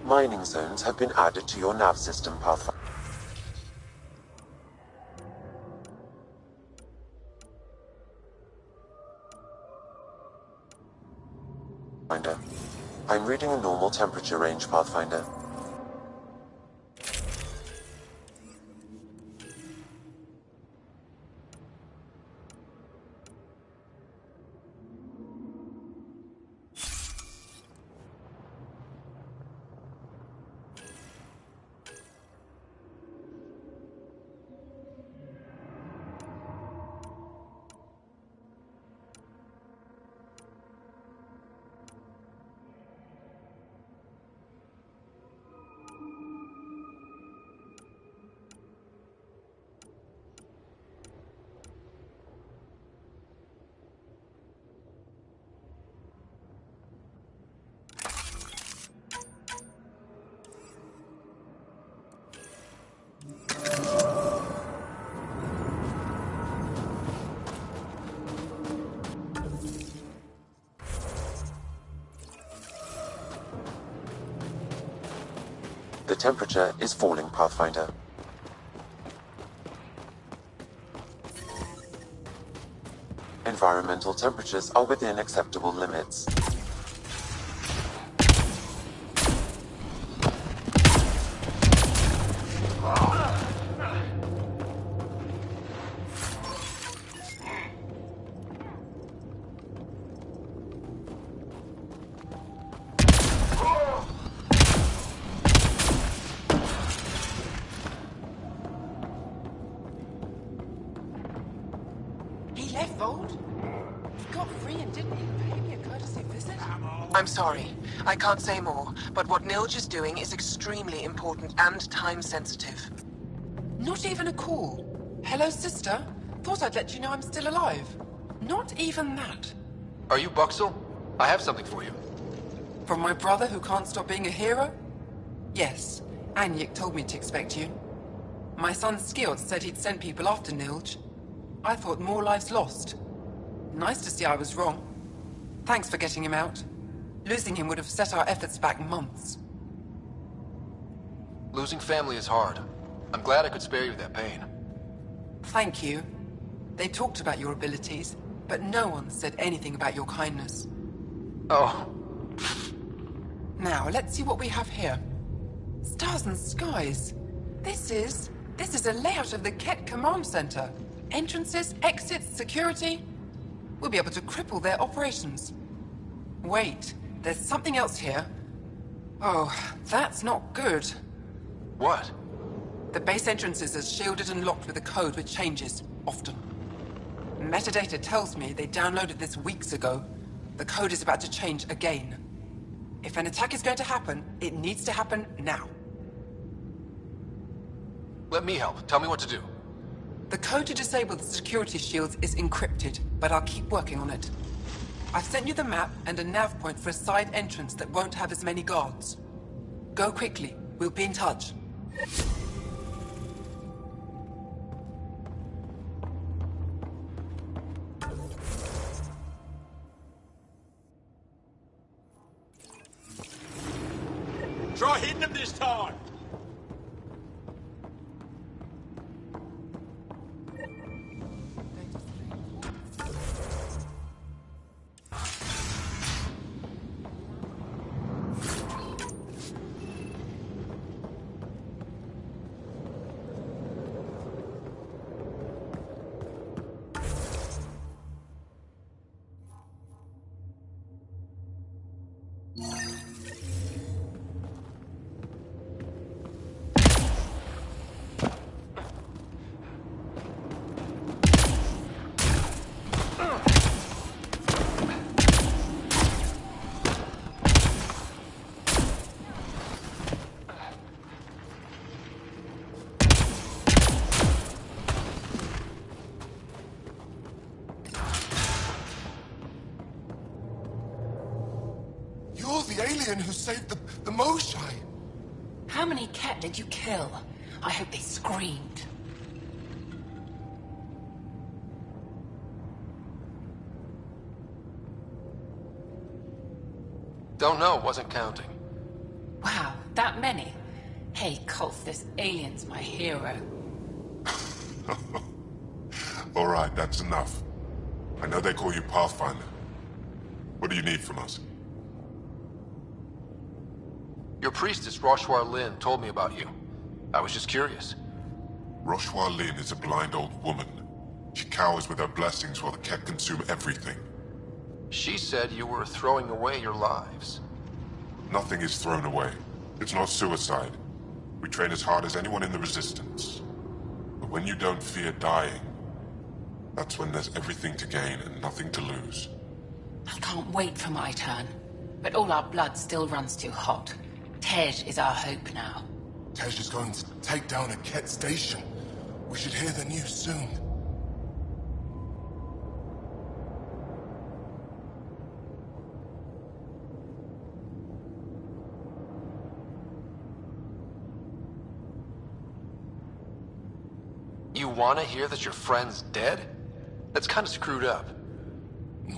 Mining zones have been added to your nav system, Pathfinder. I'm reading a normal temperature range, Pathfinder. The temperature is falling, Pathfinder. Environmental temperatures are within acceptable limits. I'm sorry. I can't say more, but what Nilj is doing is extremely important and time-sensitive. Not even a call. Hello, sister. Thought I'd let you know I'm still alive. Not even that. Are you Buxel? I have something for you. From my brother who can't stop being a hero? Yes. Anyik told me to expect you. My son Skjord said he'd sent people after Nilj. I thought more lives lost. Nice to see I was wrong. Thanks for getting him out. Losing him would have set our efforts back months. Losing family is hard. I'm glad I could spare you that pain. Thank you. They talked about your abilities, but no one said anything about your kindness. Oh. Now, let's see what we have here. Stars and skies. This is a layout of the Ket Command Center. Entrances, exits, security. We'll be able to cripple their operations. Wait, there's something else here. Oh, that's not good. What? The base entrances are shielded and locked with a code which changes, often. Metadata tells me they downloaded this weeks ago. The code is about to change again. If an attack is going to happen, it needs to happen now. Let me help. Tell me what to do. The code to disable the security shields is encrypted, but I'll keep working on it. I've sent you the map and a nav point for a side entrance that won't have as many guards. Go quickly. We'll be in touch. Try hitting them this time! The alien who saved the Moshai. How many cat did you kill? I hope they screamed. Don't know, wasn't counting. Wow, that many? Hey, Colf, this alien's my hero. All right, that's enough. I know they call you Pathfinder. What do you need from us? Your priestess, Roshwar Lin, told me about you. I was just curious. Roshwar Lin is a blind old woman. She cowers with her blessings while the Ket consume everything. She said you were throwing away your lives. Nothing is thrown away. It's not suicide. We train as hard as anyone in the Resistance. But when you don't fear dying, that's when there's everything to gain and nothing to lose. I can't wait for my turn. But all our blood still runs too hot. Tej is our hope now. Tej is going to take down a Ket station. We should hear the news soon. You want to hear that your friend's dead? That's kind of screwed up.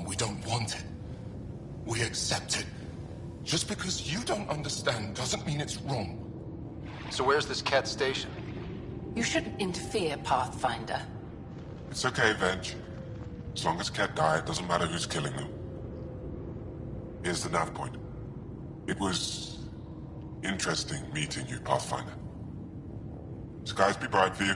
We don't want it. We accept it. Just because you don't understand doesn't mean it's wrong. So where's this Ket station? You shouldn't interfere, Pathfinder. It's okay, Veg. As long as Ket die, it doesn't matter who's killing them. Here's the nav point. It was interesting meeting you, Pathfinder. Skies be bright for you.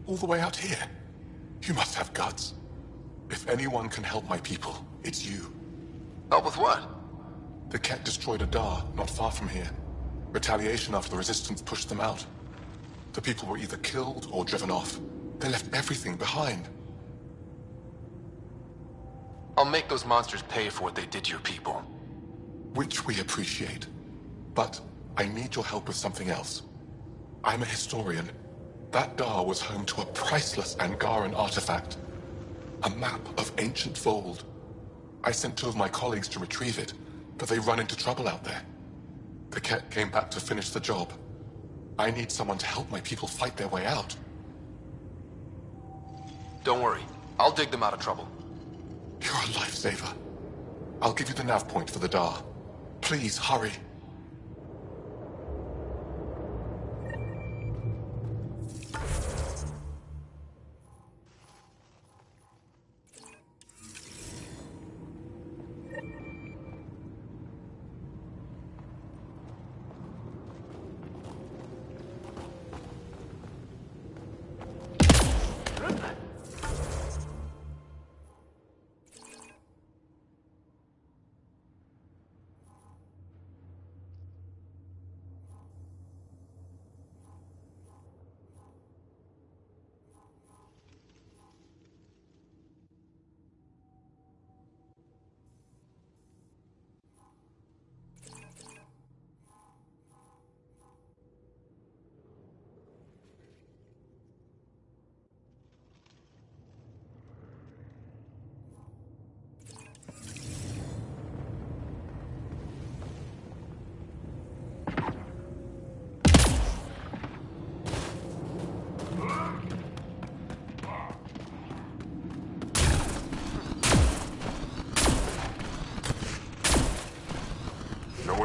All the way out here. You must have guts. If anyone can help my people, it's you. Help with what? The Ket destroyed a Dar not far from here. Retaliation after the Resistance pushed them out. The people were either killed or driven off. They left everything behind. I'll make those monsters pay for what they did to your people. Which we appreciate. But I need your help with something else. I'm a historian. That Dar was home to a priceless Angaran artifact. A map of ancient Fold. I sent 2 of my colleagues to retrieve it, but they run into trouble out there. The Ket came back to finish the job. I need someone to help my people fight their way out. Don't worry. I'll dig them out of trouble. You're a lifesaver. I'll give you the nav point for the Dar. Please, hurry.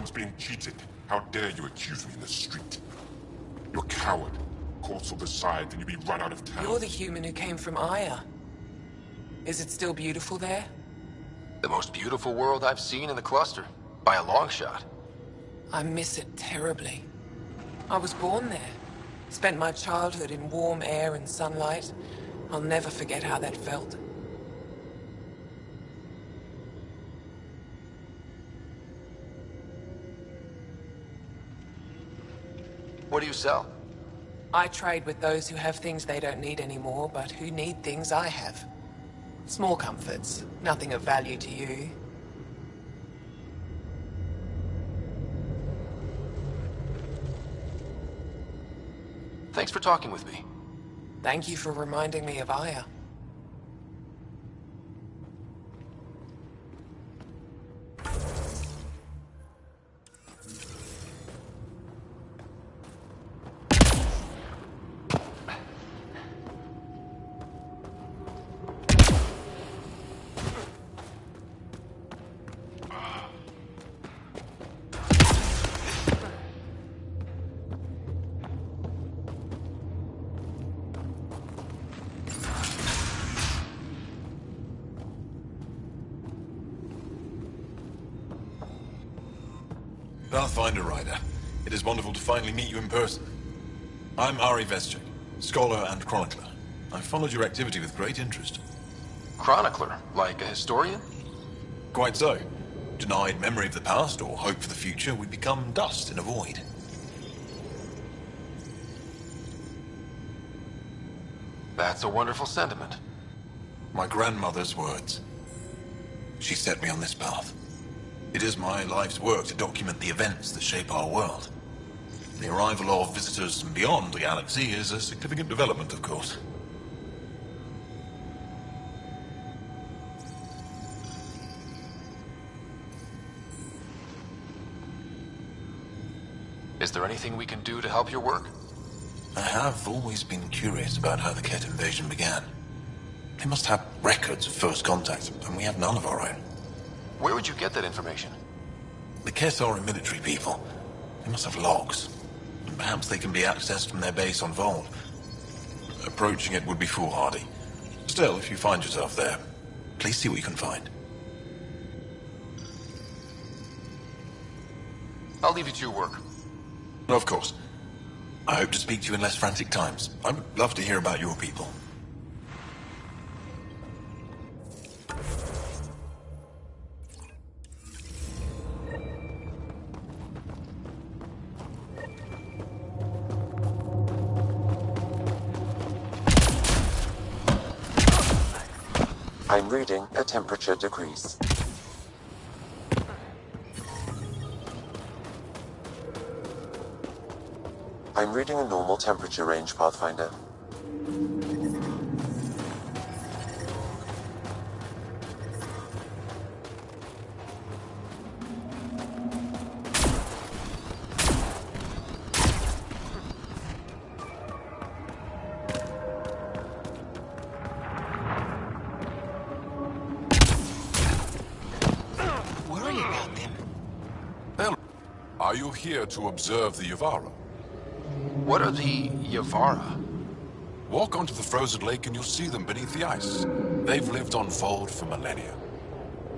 Everyone's being cheated. How dare you accuse me in the street? You're a coward. Courts will decide, then you'll be run out of town. You're the human who came from Aya. Is it still beautiful there? The most beautiful world I've seen in the cluster. By a long shot. I miss it terribly. I was born there. Spent my childhood in warm air and sunlight. I'll never forget how that felt. What do you sell? I trade with those who have things they don't need anymore, but who need things I have. Small comforts, nothing of value to you. Thanks for talking with me. Thank you for reminding me of Aya. Pathfinder, Ryder. It is wonderful to finally meet you in person. I'm Ari Vestchik, scholar and chronicler. I've followed your activity with great interest. Chronicler? Like a historian? Quite so. Denied memory of the past or hope for the future, we become dust in a void. That's a wonderful sentiment. My grandmother's words. She set me on this path. It is my life's work to document the events that shape our world. The arrival of visitors from beyond the galaxy is a significant development, of course. Is there anything we can do to help your work? I have always been curious about how the Ket invasion began. They must have records of first contact, and we have none of our own. Where would you get that information? The Ket are a military people. They must have logs. And perhaps they can be accessed from their base on Vold. Approaching it would be foolhardy. Still, if you find yourself there, please see what you can find. I'll leave you to your work. Of course. I hope to speak to you in less frantic times. I would love to hear about your people. I'm reading a temperature decrease. I'm reading a normal temperature range, Pathfinder. Are you here to observe the Yavara? What are the Yavara? Walk onto the frozen lake and you'll see them beneath the ice. They've lived on Vold for millennia.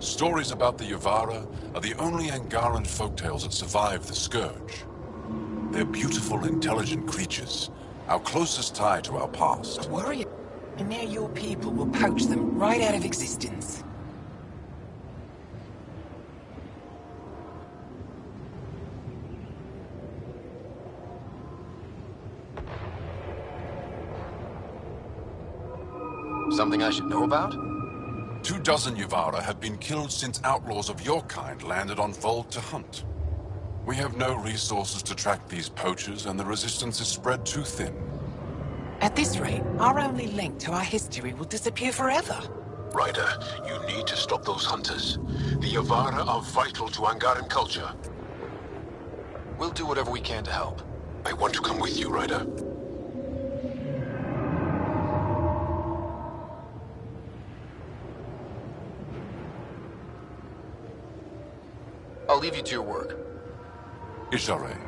Stories about the Yavara are the only Angaran folktales that survive the Scourge. They're beautiful, intelligent creatures, our closest tie to our past. Worry, and now your people will poach them right out of existence. Something I should know about? 24 Yavara have been killed since outlaws of your kind landed on Vold to hunt. We have no resources to track these poachers, and the resistance is spread too thin. At this rate, our only link to our history will disappear forever. Ryder, you need to stop those hunters. The Yavara are vital to Angaran culture. We'll do whatever we can to help. I want to come with you, Ryder. I'll leave you to your work. Ishare.